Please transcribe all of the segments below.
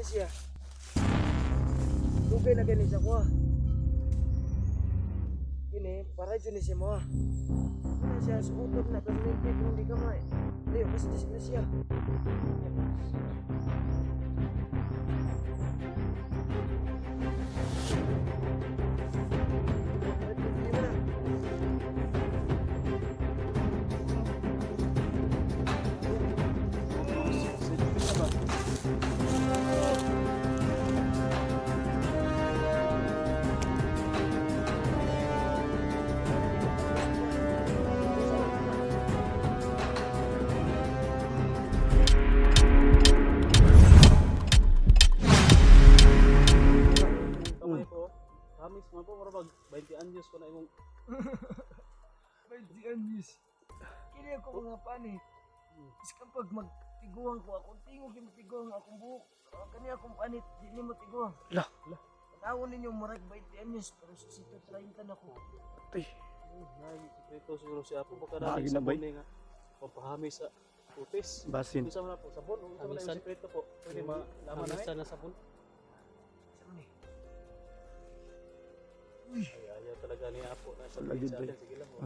Kani siya. Dugay na kani sa ko. Kini para dyan siya mo. Kani siya suutob na pero hindi ka may. Ayo kasi na siya. Kamis man po, marabag 20 anyos ko na imong 20 anyos. Kini ako mga panit. Is kapag magtiguang ko akong tingog yung matiguang akong buhok. Kani akong panit, di ni mo tiguang. Lah. Tawon ninyo murag 20 anyos pero sa sito 30 na ko. Tay. sikreto siguro si Apo baka Lagi dahil na ba sabon nga pampahami sa putis. Basin. Bisa mo na po sabon, unsa man ang Hamisan. sikreto po. Pwede malaman na Hamisan na sabon. Saan ni? Ay, ayaw talaga ni Apo na sa Lagi sa ba? atin. Sige lang po.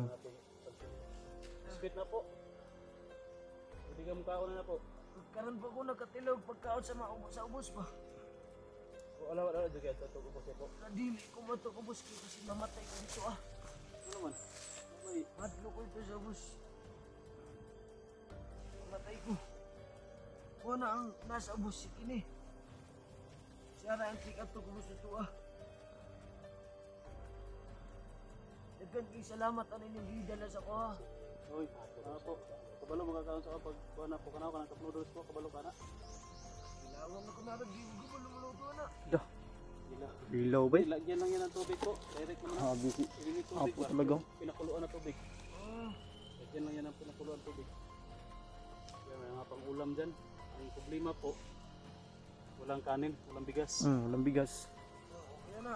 Sweet na po. Hindi ka mukhaon na po. Karon pa ko nakatilog pagkaon sa ubos pa. Wala juga ito ko po siya po. Nadili ko ba ito ubos ko kasi namatay ko dito ah. Ano naman? Ay, Madlo ko ito sa ubos. Namatay ko. Kung na ang nasa ubos si Kini. Siya na ang tikat to ubos ito ah. Daghan kay salamat ano yung hidala sa ko ah. oy, Apo. Kabalo magkakaon sa kapag kuha na po ka ng cup noodles po, kabalo ka na. Ilawang na ko na rin, di ko lumuluto na. Dah. Gila. Ilaw ba? Lagyan lang yan ng tubig po. Direct mo na. Ah, busy. Irinit tubig Apo ba? talaga. Pinakuluan na tubig. Ah, Lagyan lang yan ng pinakuluan tubig. Kaya may mga pang-ulam dyan. Ang problema po, walang kanin, walang bigas. Walang bigas. okay na.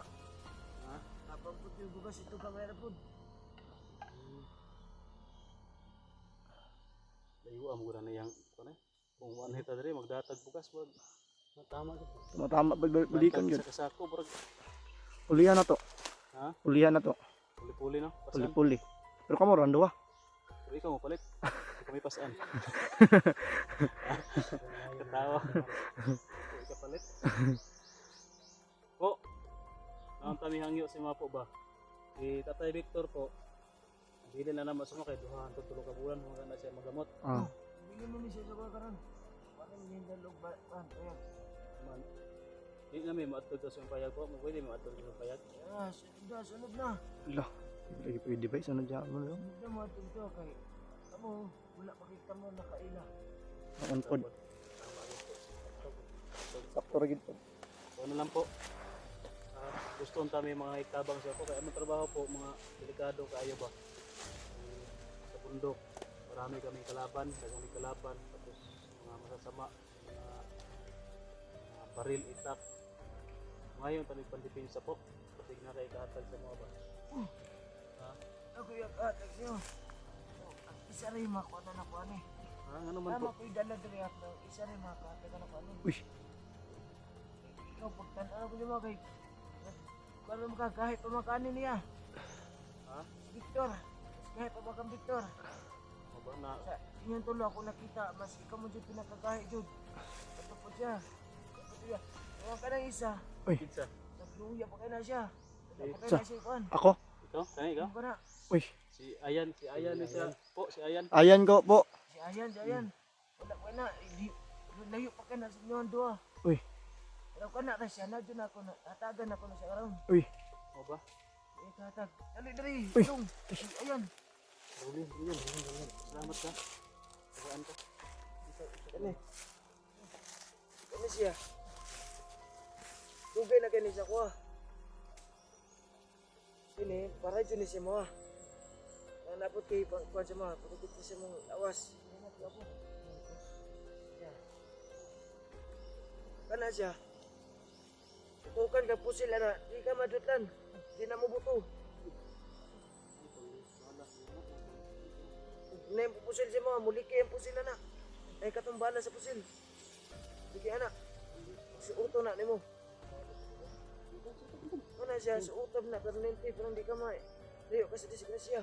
Ha? Napagput yung bugas ito kamera po. Layo ang mura na yung kung one hit adre magdatag bukas wag tama gid. Tama balikan yun. Sa kasako burag Ulihan na to. ha? Ulihan na to. Puli-puli no. Pasan. Puli-puli. Pero kamo rando ah. Pero ikaw mo palit. Kami pasaan. Katawa. Ikaw palit. Po. Ang kami hangyo si Mapo ba? Si Tatay Victor po. Dili na naman sumo kay duha hangtod 3 ka bulan mo na siya magamot. Ah. Bili mo ni siya sa kuha karon. Paano mo yung dalog ba? Ayan. Man. Di na may maadtod sa payag po, mo pwede maadtod sa payag. Ah, sunod na. Lah. Lagi pwede ba? Sana dyan mo lang. Sunod na mo itong ito kay kamo, wala pakita mo nakaila. Ang pod. Sakto rin po. Ano lang po. Gusto nta may mga itabang siya po kaya ang trabaho po mga delikado kaayo ba. Sa bundok, marami kaming kalaban, dagang kalaban, tapos mga masasama, mga baril, itak. Ngayon, tanong pandepensa po. Kasi na kay kahatag sa mga ba. Ako yung atag niyo. Isa rin makuha na nakuha ni. Ano man po? Tama ko yung dala dali ako. Isa rin makakatag na nakuha ni. Uy. Ikaw, pagtanaw ko yung mga kay para makakahit pa makanin niya. Ha? Victor. Kahit pa bakang Victor. Ano ba na? Sa inyong tulo ako nakita, mas ikaw mo dyan pinakagahi dyan. Ito po siya. Ewan ka ng isa. Pizza. Nagluya pa kayo na siya. Eh, Pa kayo na siya ikuan. Ako? Ikaw? Kani ikaw? Ewan ka na. Uy. Si Ayan ni siya. Po, si Ayan. Ayan ko po. Si Ayan. Wala ka na. Layo pa kayo na sa inyong dua. Uy. Ewan ka na siya. Nadyo na ako na. Tatagan ako na siya karoon. Uy. Mo ba? Eh, tatag. Dali. Uy. Yung. Si Ayan. Rolling, yun. Salamat ka. Tagaan ka. Kani. Kani siya. Dugay na kani siya ko. Kini, para dyan siya mo. Ang napot kay pangkuhan siya mo. Pagkakit siya mong awas. Kana siya. Tutukan ka pusil na. Di ka madutlan. Di na mo buto. Na yung pusil siya mo. Muliki yung pusil na. Ay katong bala sa pusil. Sige anak. Suuto na nimo. Ano siya, suutab na, permanente, parang di ka may. Layo kasi disgrasya.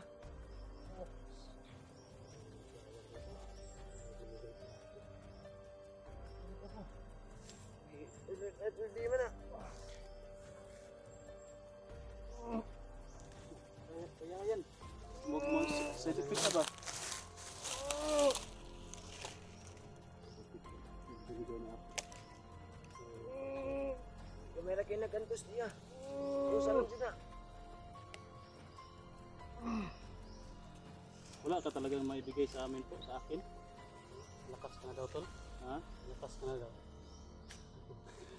Di man na. Kaya yan. Side effect na ba? Kamera kayo nagkantos niya. Pero sa loob na. Wala ka talagang maibigay sa amin po, sa akin. Lakas ka na daw, tol. Ha? Lakas ka na daw.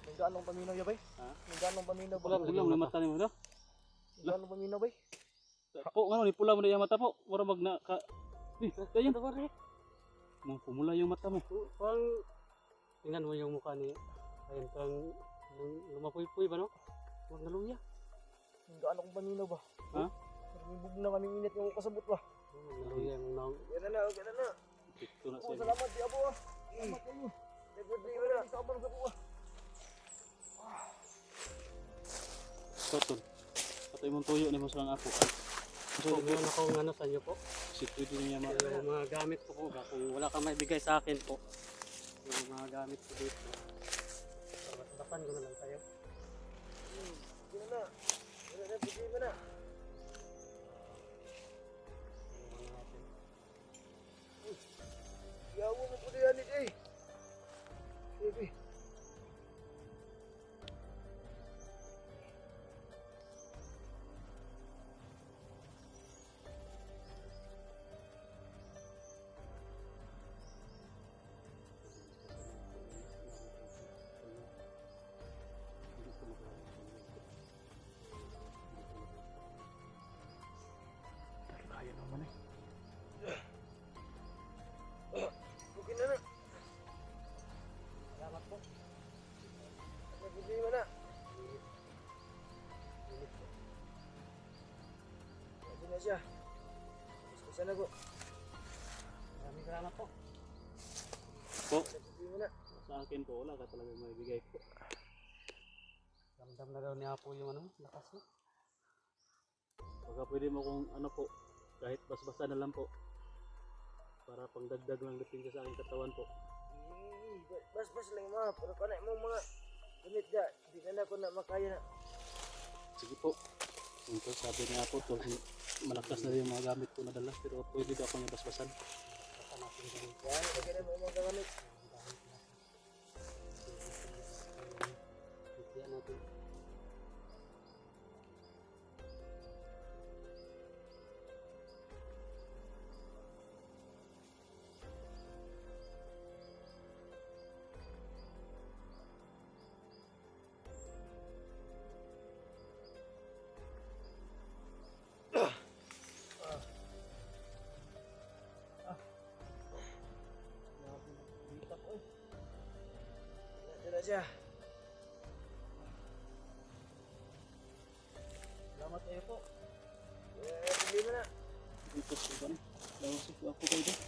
Ang ganong paminaw ya bay? Ha? Ang ganong paminaw ba? Wala pulang na mata ni mo daw. Ang ganong paminaw bay? Po, ano, ni pula mo na yung mata po. Wala mag na ka... Kayo. Mga pumula yung mata mo. Parang tingnan mo yung mukha ni ayun parang lumapuy-puy ba no? Huwag naluya. Ang ganong paminaw ba? Ha? Nagbubog na kaming init yung kasabot ba? Huwag naluya yung naong. Yan na, okay na. Ito na Oh, siya. salamat di abo ah. Salamat kayo. Nagpapay mo na. Sa abang sa buwa. Totol. Patay mong tuyo ni mo sa apo. So, meron akong ano sa inyo po. Si pwede niya ma... Yung mga gamit ko po ba? Kung wala kang maibigay sa akin po. Yung mga gamit ko dito. Tapan ko na lang tayo. Yan na. Yan na, pwede mo na. Yawo mo po diyan eh. Baby. Kaya naman eh. Okay na na. Salamat po. Pwede mo na. Pwede na siya. Gusto na ko. Maraming salamat po. Po, Pwede mo na. sa akin po, wala ka talaga maibigay po. Ramdam na daw ni Apo yung ano, lakas niya. Baka pwede mo kung ano po, kahit basbasa na lang po. Para pangdagdag lang dating ka sa aking katawan po. Bas-bas lang mga. Pero kanay mo mga gamit da. Di na ako na makaya na. Sige po. Ito sabi niya po, tol, malakas na yung mga gamit ko nadala. Pero pwede daw ako niya basbasan. Baka natin ganun. Yan, okay na mo mga gamit. Bigyan natin. Yan na siya. Salamat kayo po. Pwede mo na. Ito po ba? Lawas po ako kayo doon.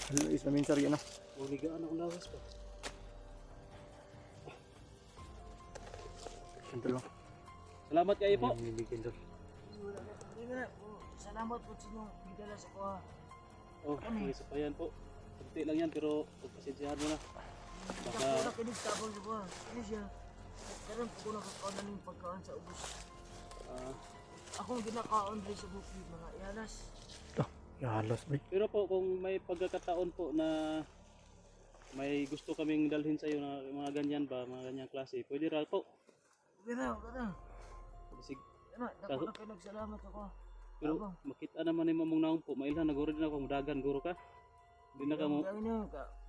Hello, isa minsan yan ah. Buligaan ako lawas po. Ito lang. Salamat kayo po. Bibigyan doon. Wala na. Pwede mo na. Salamat po sa inyong bigala sa kuha. Oh, may isa pa yan po. Kunti lang yan pero pagpasensyahan mo na. Baka... Ako na kinigtabang sa kuha. Ano siya? Karoon po ko nakakaon na ng pagkaon sa ubos. Ah, Akong ginakaon rin sa buki, mga ialas. Yalas bay. pero po kung may pagkakataon po na may gusto kaming dalhin sa iyo na mga ganyan ba, mga ganyang klase, pwede ra po. Okay na, okay na. Sig Ano, dako na kayo nagsalamat ako. pero Abang. makita naman ni mamong naong po, mailhan naguro din ako mudagan guro ka. Hindi na ka mo. Dali na,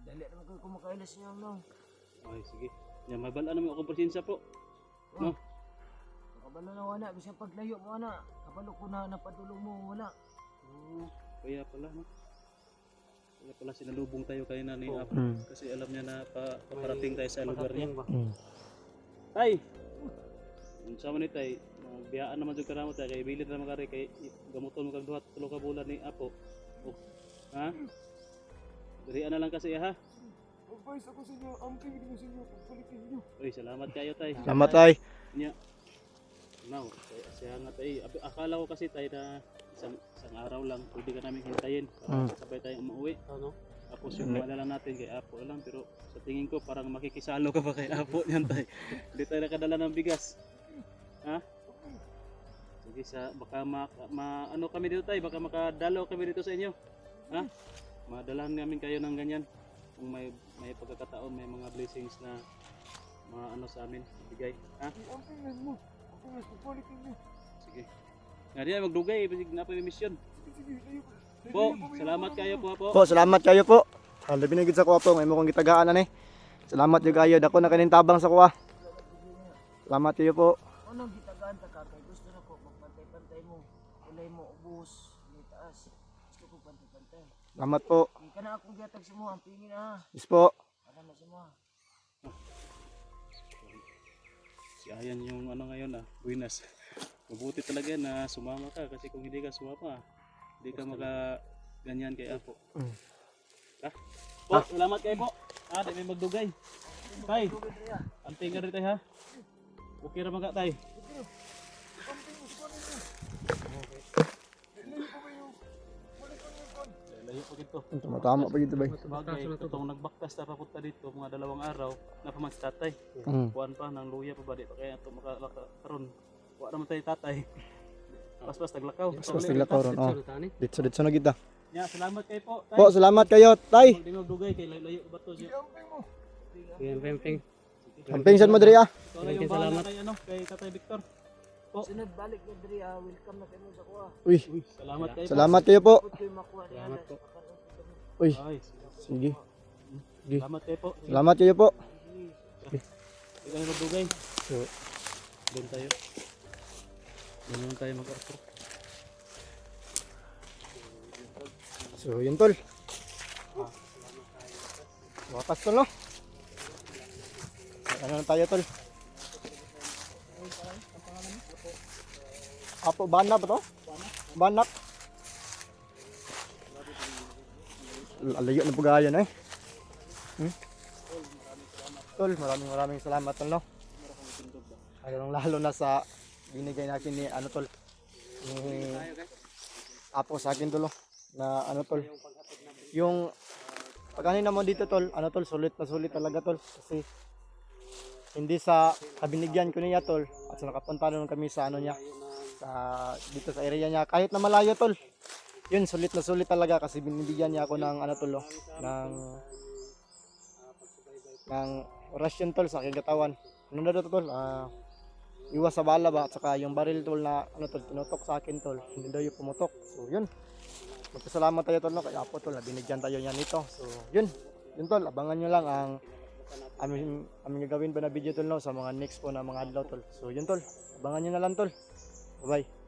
dali naman kayo kumakailas niyo no. Ay sige. Ya may bala naman ako presensya po. Oh. No. Kabalo na wala, bisa paglayo mo na. Kabalo ko na napadulong mo, wala. Oh, kaya pala no. Kaya pala sinalubong tayo kanina ni Apo kasi alam niya na paparating tayo sa lugar niya. Ba? Tay. Unsa man ni tay? Biyaan naman jud kanamo tay kay bilid na makari kay gamuton mo kag duha tulo ka bulan ni Apo. Oh. Ha? Dirian na lang kasi ha. Advice ako sa inyo. Amping din mo sa inyo. Pagbalikin nyo. Uy, salamat kayo tay. Salamat tay. Nya. Now, siya nga tay. Akala ko kasi tay na isang araw lang pwede ka namin hintayin para sabay tayong umuwi. Ano? Tapos yung madala natin kay Apo lang, pero sa tingin ko parang makikisalo ka pa kay Apo niyan tay. Hindi tayo nakadala ng bigas. Ha? Sige baka ano kami dito tay, baka makadalaw kami dito sa inyo. Ha? Madalahan namin kayo ng ganyan. Kung may pagkakataon, may mga blessings na mga ano sa amin ibigay. Ha? Amping din mo. Amping din. Pagbalikin nyo. Sige. Nga diyan magdugay, bisig na pa may mission. Sige, layo. Po, salamat kayo po Apo. Po, salamat kayo po. Labi na gid sa kuha po, may mo kong gitagaan ani. Salamat yo kayo, dako na kanin tabang sa kuha. Salamat kayo po. Anong gitagaan ta kakay? Gusto na ko magpantay-pantay mo. Ulay mo ubos, may taas. Gusto ko pantay-pantay. Salamat po. Hindi ka na akong giatag sa mo, ang pingin na ha. Yes po. Para na sa mo ha. Si Ayan yung ano ngayon buinas. Mabuti talaga na sumama ka kasi kung hindi ka sumama, hindi ka maka ganyan kay Apo. Ha? Po, salamat kayo po. Di may magdugay. Tay, anting ka rin tay ha. Okay ra mga tay. Layo pa dito. Tama pa gito bay. Bagay, itong nagbaktas na papunta dito mga 2 araw na pa man si tatay. Kuan pa ng luya pa ba di pa kaya ito makakaroon. Wa naman tayo tatay. Pas naglakaw. Mas naglakaw ron. Oh. Dito na kita. Ya, salamat kayo po. Tay. Po, salamat kayo, tay. Di magdugay kay layo ba to siya. Yan, Pemping. Amping sad mo diri ah. So, yung bahala kay kay Tatay Victor. Po. Sunod balik na diri ha. Welcome na kayo sa kuha. Uy, Salamat kayo. salamat kayo po. Put ko yung makuha niya. Salamat po. Uy, Ay, sige. salamat kayo po. Salamat kayo po. Hindi ka na magdugay. So, Doon tayo. Doon tayo mag-order. so yun tol. Wapas tol no. Ano na tayo tol? Apo Banak ba to? Banak. Layo na pugayan eh. Tol, maraming salamat tol no. Lalo na sa binigay natin ni ano tol. Ni Apo sa akin tol no. Na ano tol. Yung pagkanin naman dito tol, ano tol, sulit na sulit talaga tol kasi hindi sa kabinigyan ko niya tol at sa nakapunta naman kami sa ano niya sa dito sa area niya kahit na malayo tol. Yun sulit na sulit talaga kasi binibigyan niya ako ng ano tol oh, ng orasyon tol sa aking katawan. Ano na dito tol? Iwas sa bala ba at saka yung baril tol na ano tol tinutok sa akin tol. Hindi daw yung pumutok. So yun. Magpasalamat tayo tol no kay Apo tol na binigyan tayo niya nito. So yun tol, abangan nyo lang ang aming gagawin pa na video tol no sa mga next po na mga adlaw tol. So yun tol, abangan nyo na lang tol. Bye bye.